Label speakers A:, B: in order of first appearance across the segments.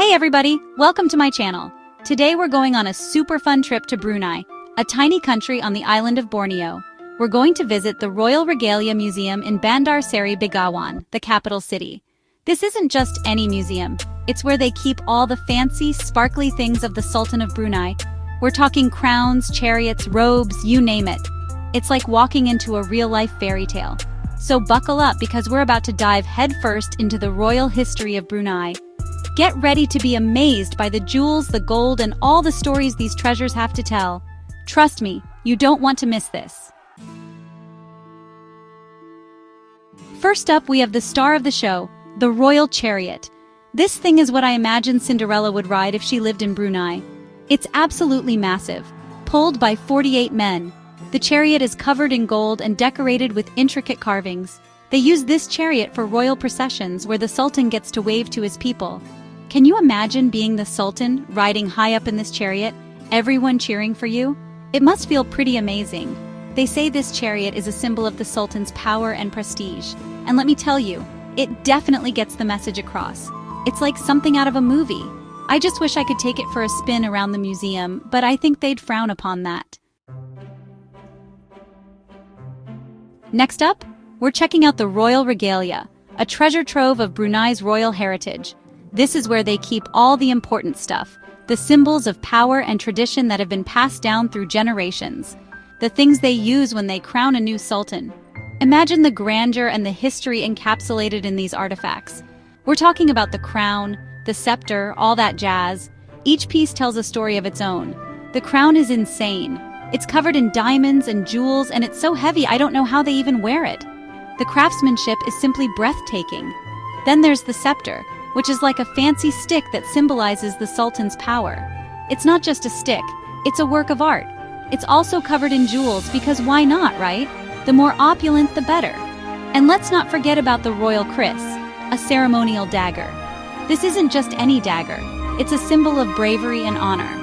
A: Hey everybody, welcome to my channel. Today we're going on a super fun trip to Brunei, a tiny country on the island of Borneo. We're going to visit the Royal Regalia Museum in Bandar Seri Begawan, the capital city. This isn't just any museum, it's where they keep all the fancy, sparkly things of the Sultan of Brunei. We're talking crowns, chariots, robes, you name it. It's like walking into a real-life fairy tale. So buckle up because we're about to dive headfirst into the royal history of Brunei. Get ready to be amazed by the jewels, the gold, and all the stories these treasures have to tell. Trust me, you don't want to miss this. First up, we have the star of the show, the royal chariot. This thing is what I imagine Cinderella would ride if she lived in Brunei. It's absolutely massive, pulled by 48 men. The chariot is covered in gold and decorated with intricate carvings. They use this chariot for royal processions where the Sultan gets to wave to his people. Can you imagine being the Sultan, riding high up in this chariot, everyone cheering for you? It must feel pretty amazing. They say this chariot is a symbol of the Sultan's power and prestige. And let me tell you, it definitely gets the message across. It's like something out of a movie. I just wish I could take it for a spin around the museum, but I think they'd frown upon that. Next up, we're checking out the Royal Regalia, a treasure trove of Brunei's royal heritage. This is where they keep all the important stuff, the symbols of power and tradition that have been passed down through generations, the things they use when they crown a new sultan. Imagine the grandeur and the history encapsulated in these artifacts. We're talking about the crown, the scepter, all that jazz. Each piece tells a story of its own. The crown is insane. It's covered in diamonds and jewels, and it's so heavy I don't know how they even wear it. The craftsmanship is simply breathtaking. Then there's the scepter, which is like a fancy stick that symbolizes the Sultan's power. It's not just a stick, it's a work of art. It's also covered in jewels because why not, right? The more opulent, the better. And let's not forget about the Royal Kris, a ceremonial dagger. This isn't just any dagger, it's a symbol of bravery and honor.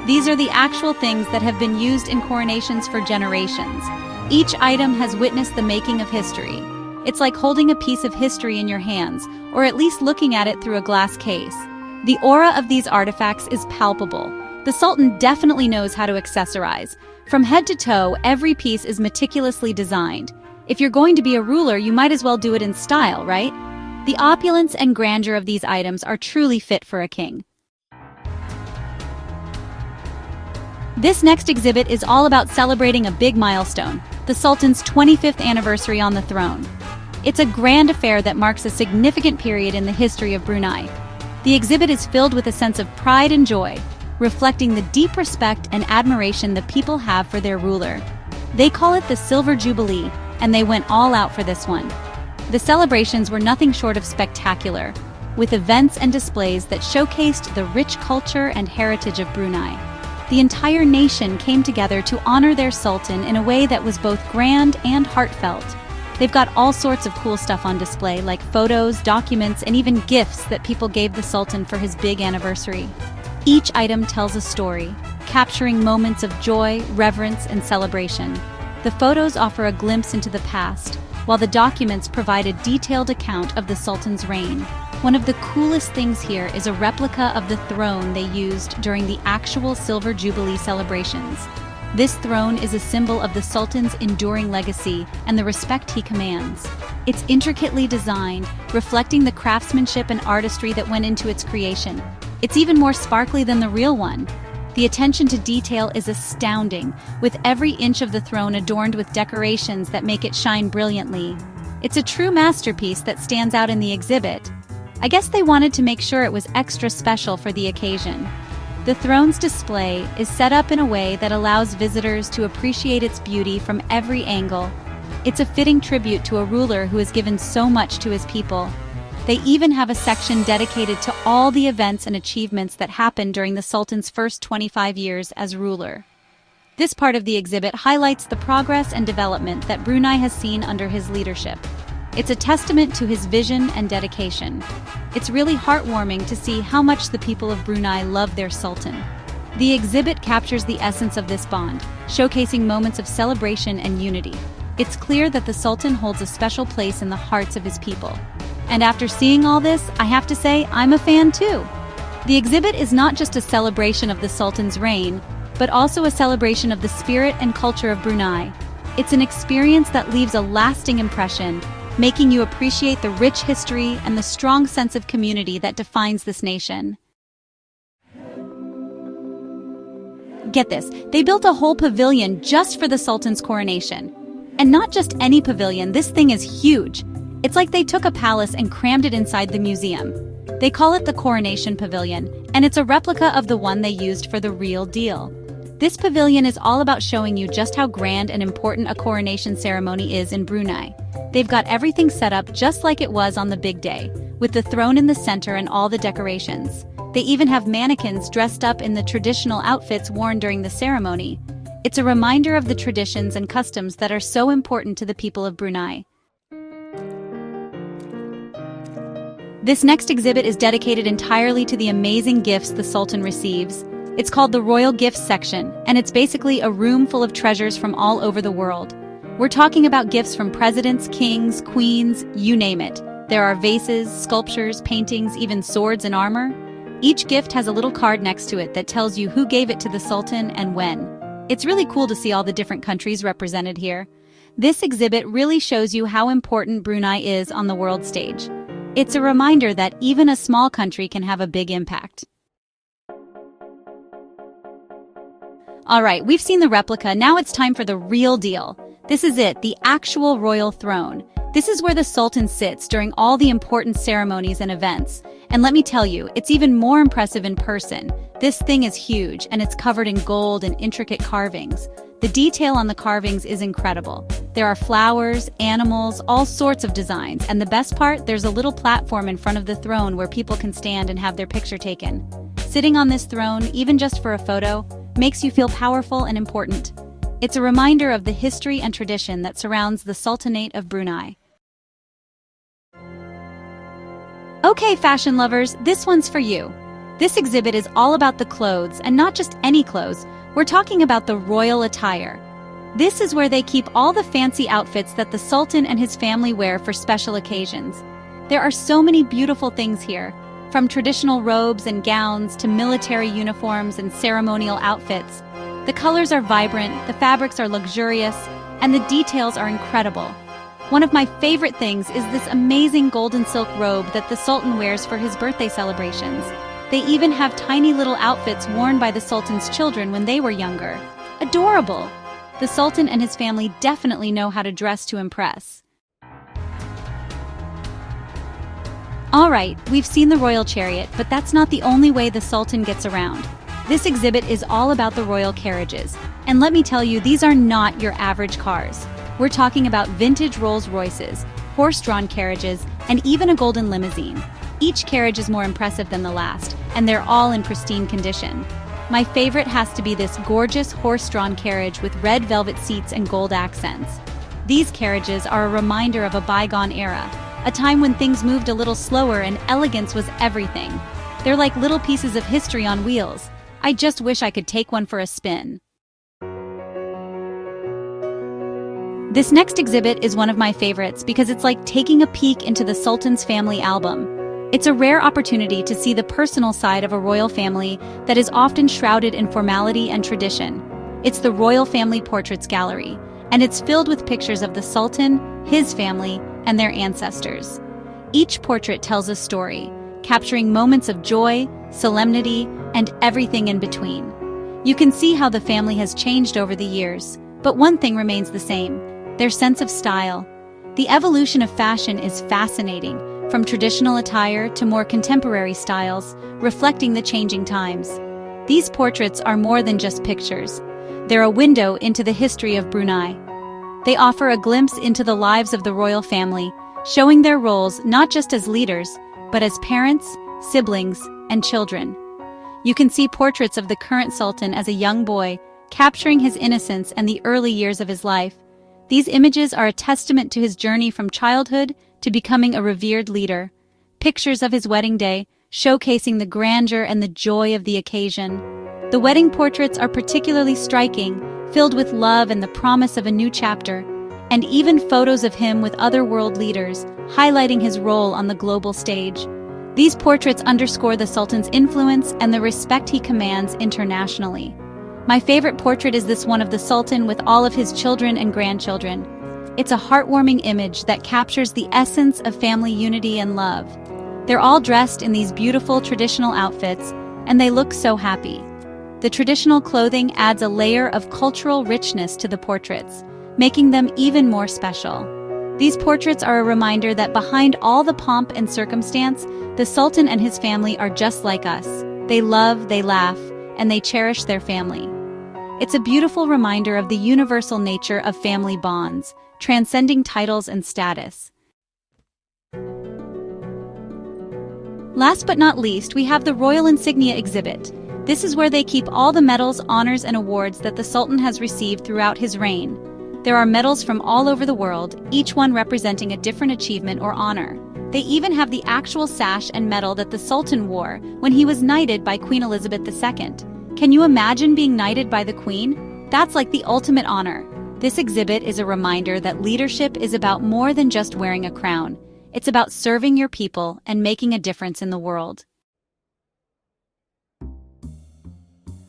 A: These are the actual things that have been used in coronations for generations. Each item has witnessed the making of history. It's like holding a piece of history in your hands, or at least looking at it through a glass case. The aura of these artifacts is palpable. The Sultan definitely knows how to accessorize. From head to toe, every piece is meticulously designed. If you're going to be a ruler, you might as well do it in style, right? The opulence and grandeur of these items are truly fit for a king. This next exhibit is all about celebrating a big milestone, the Sultan's 25th anniversary on the throne. It's a grand affair that marks a significant period in the history of Brunei. The exhibit is filled with a sense of pride and joy, reflecting the deep respect and admiration the people have for their ruler. They call it the Silver Jubilee, and they went all out for this one. The celebrations were nothing short of spectacular, with events and displays that showcased the rich culture and heritage of Brunei. The entire nation came together to honor their Sultan in a way that was both grand and heartfelt. They've got all sorts of cool stuff on display, like photos, documents, and even gifts that people gave the Sultan for his big anniversary. Each item tells a story, capturing moments of joy, reverence, and celebration. The photos offer a glimpse into the past, while the documents provide a detailed account of the Sultan's reign. One of the coolest things here is a replica of the throne they used during the actual Silver Jubilee celebrations. This throne is a symbol of the Sultan's enduring legacy and the respect he commands. It's intricately designed, reflecting the craftsmanship and artistry that went into its creation. It's even more sparkly than the real one. The attention to detail is astounding, with every inch of the throne adorned with decorations that make it shine brilliantly. It's a true masterpiece that stands out in the exhibit. I guess they wanted to make sure it was extra special for the occasion. The throne's display is set up in a way that allows visitors to appreciate its beauty from every angle. It's a fitting tribute to a ruler who has given so much to his people. They even have a section dedicated to all the events and achievements that happened during the Sultan's first 25 years as ruler. This part of the exhibit highlights the progress and development that Brunei has seen under his leadership. It's a testament to his vision and dedication. It's really heartwarming to see how much the people of Brunei love their Sultan. The exhibit captures the essence of this bond, showcasing moments of celebration and unity. It's clear that the Sultan holds a special place in the hearts of his people. And after seeing all this, I have to say I'm a fan too. The exhibit is not just a celebration of the Sultan's reign, but also a celebration of the spirit and culture of Brunei. It's an experience that leaves a lasting impression, making you appreciate the rich history and the strong sense of community that defines this nation. Get this, they built a whole pavilion just for the Sultan's coronation. And not just any pavilion, this thing is huge. It's like they took a palace and crammed it inside the museum. They call it the Coronation Pavilion, and it's a replica of the one they used for the real deal. This pavilion is all about showing you just how grand and important a coronation ceremony is in Brunei. They've got everything set up just like it was on the big day, with the throne in the center and all the decorations. They even have mannequins dressed up in the traditional outfits worn during the ceremony. It's a reminder of the traditions and customs that are so important to the people of Brunei. This next exhibit is dedicated entirely to the amazing gifts the Sultan receives. It's called the Royal Gifts section, and it's basically a room full of treasures from all over the world. We're talking about gifts from presidents, kings, queens, you name it. There are vases, sculptures, paintings, even swords and armor. Each gift has a little card next to it that tells you who gave it to the Sultan and when. It's really cool to see all the different countries represented here. This exhibit really shows you how important Brunei is on the world stage. It's a reminder that even a small country can have a big impact. Alright, we've seen the replica, now it's time for the real deal. This is it, the actual royal throne. This is where the Sultan sits during all the important ceremonies and events. And let me tell you, it's even more impressive in person. This thing is huge, and it's covered in gold and intricate carvings. The detail on the carvings is incredible. There are flowers, animals, all sorts of designs, and the best part, there's a little platform in front of the throne where people can stand and have their picture taken. Sitting on this throne, even just for a photo, makes you feel powerful and important. It's a reminder of the history and tradition that surrounds the Sultanate of Brunei. Okay, fashion lovers, this one's for you. This exhibit is all about the clothes, and not just any clothes. We're talking about the royal attire. This is where they keep all the fancy outfits that the Sultan and his family wear for special occasions. There are so many beautiful things here, from traditional robes and gowns to military uniforms and ceremonial outfits. The colors are vibrant, the fabrics are luxurious, and the details are incredible. One of my favorite things is this amazing golden silk robe that the Sultan wears for his birthday celebrations. They even have tiny little outfits worn by the Sultan's children when they were younger. Adorable! The Sultan and his family definitely know how to dress to impress. Alright, we've seen the royal chariot, but that's not the only way the Sultan gets around. This exhibit is all about the royal carriages. And let me tell you, these are not your average cars. We're talking about vintage Rolls-Royces, horse-drawn carriages, and even a golden limousine. Each carriage is more impressive than the last, and they're all in pristine condition. My favorite has to be this gorgeous horse-drawn carriage with red velvet seats and gold accents. These carriages are a reminder of a bygone era, a time when things moved a little slower and elegance was everything. They're like little pieces of history on wheels. I just wish I could take one for a spin. This next exhibit is one of my favorites because it's like taking a peek into the Sultan's family album. It's a rare opportunity to see the personal side of a royal family that is often shrouded in formality and tradition. It's the Royal Family Portraits Gallery, and it's filled with pictures of the Sultan, his family, and their ancestors. Each portrait tells a story, capturing moments of joy, solemnity, and everything in between. You can see how the family has changed over the years, but one thing remains the same: their sense of style. The evolution of fashion is fascinating, from traditional attire to more contemporary styles, reflecting the changing times. These portraits are more than just pictures. They're a window into the history of Brunei. They offer a glimpse into the lives of the royal family, showing their roles not just as leaders, but as parents, siblings, and children. You can see portraits of the current Sultan as a young boy, capturing his innocence and the early years of his life. These images are a testament to his journey from childhood to becoming a revered leader. Pictures of his wedding day, showcasing the grandeur and the joy of the occasion. The wedding portraits are particularly striking, filled with love and the promise of a new chapter, and even photos of him with other world leaders, highlighting his role on the global stage. These portraits underscore the Sultan's influence and the respect he commands internationally. My favorite portrait is this one of the Sultan with all of his children and grandchildren. It's a heartwarming image that captures the essence of family unity and love. They're all dressed in these beautiful traditional outfits, and they look so happy. The traditional clothing adds a layer of cultural richness to the portraits, making them even more special. These portraits are a reminder that behind all the pomp and circumstance, the Sultan and his family are just like us. They love, they laugh, and they cherish their family. It's a beautiful reminder of the universal nature of family bonds, transcending titles and status. Last but not least, we have the Royal Insignia exhibit. This is where they keep all the medals, honors, and awards that the Sultan has received throughout his reign. There are medals from all over the world, each one representing a different achievement or honor. They even have the actual sash and medal that the Sultan wore when he was knighted by Queen Elizabeth II. Can you imagine being knighted by the Queen? That's like the ultimate honor. This exhibit is a reminder that leadership is about more than just wearing a crown. It's about serving your people and making a difference in the world.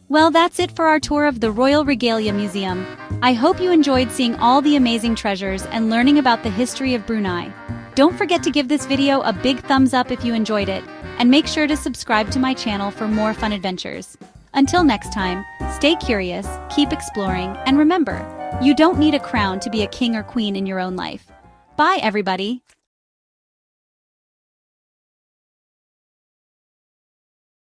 A: Well, that's it for our tour of the Royal Regalia Museum. I hope you enjoyed seeing all the amazing treasures and learning about the history of Brunei. Don't forget to give this video a big thumbs up if you enjoyed it, and make sure to subscribe to my channel for more fun adventures. Until next time, stay curious, keep exploring, and remember, you don't need a crown to be a king or queen in your own life. Bye, everybody!